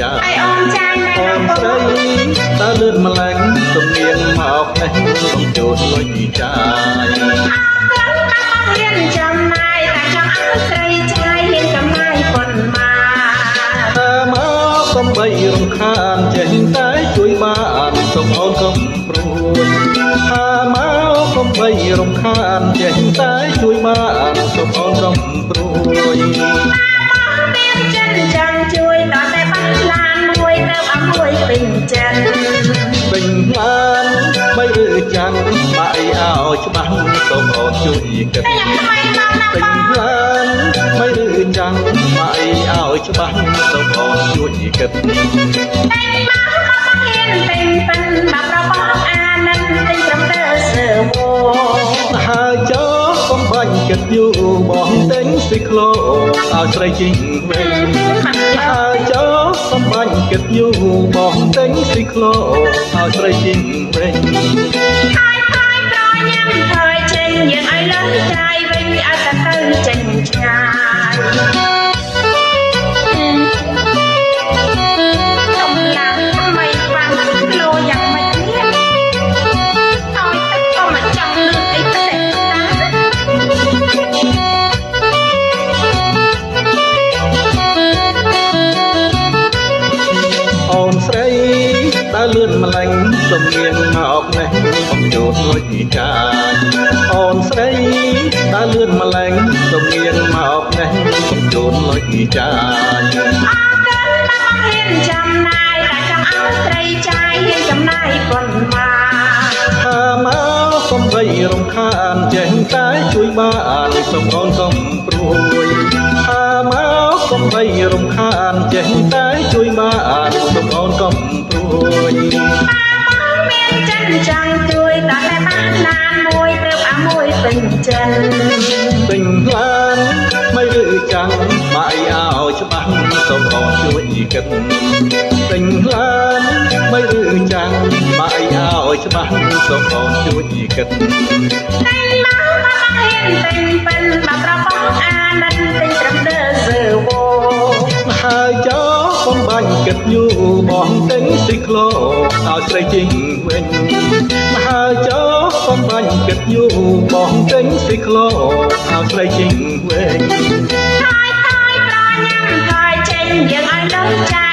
ចាអូនស្រីតើលឿនម្លេះទំនៀងមកនេះបងចូលលុយចារៀនចំណាយតែចង់ឲ្យស្រីចាយរៀនចំណាយប៉ុន្មានតើមកកុំបីរំខានចេះតែជួយបានសូមអូនកុំព្រួយថាមកកុំបីរំខានចេះតែជួយបានសូមអូនកុំព្រួយមានចិនចាំជួយតតែបានឡានមួយទៅឲ្យមួយពេញចិនពេញឡានបីឬចាំងបាក់ឲ្យច្បាស់សូមអូនជួយគិតពេញឡានបីឬចាំងបាក់ឲ្យច្បាស់សូមអូនជួយគិតពេញមកហ៊ានពេញប៉ិនមករបស់អានិតពេញត្រឹមទៅសើវហើយចោលកុំបាញ់គិតយូរបងទិញស៊ីក្លូឲ្យស្រីជីងវិញហើយចោលកុំបាញ់គិតយូរបងទិញស៊ីក្លូឲ្យស្រីជីងវិញហើយប្រញ៉ាំហើយចេញយើងឲ្យលើចាយវិញឲ្យតែទៅចេញឆ្ងាយអូនស្រីតើលឿនម្លេះសំនៀងមកនេះបងចូលលុយចាអូនស្រីតើលឿនម្លេះសំនៀងមកនេះបងចូលលុយចាហ៊ានចំណាយតែចង់ឲ្យស្រីចាយហ៊ានចំណាយប៉ុន្មានថាមកកុំបីរំខានចេះតែជួយបានសូមអូនកុំព្រួយថាមកកុំបីរំខានចេះតែជួយបានសូមអូនកុំព្រួយមានចិនចង់ជួយតតែបានឡានមួយទៅឲ្យមួយពេញចិនពេញឡានមិនឬចាំងបាក់ឲ្យច្បាស់សូមអូនជួយគិតពេញឡានមិនឬចាំងបាក់ឲ្យច្បាស់សូមអូនជួយគិតតែមកហ៊ានពេញប៉ិនមករបស់អានិតពេញត្រឹមទៅសើវហើយចោលកុំបាញ់គិតយូរបងទិញស៊ីក្លូឲ្យស្រីជីងវិញហើយចោលកុំបាញ់គិតយូរបងទិញស៊ីក្លូឲ្យស្រីជីងវិញហើយប្រញ៉ាំហើយចេញយើងឲ្យលើចា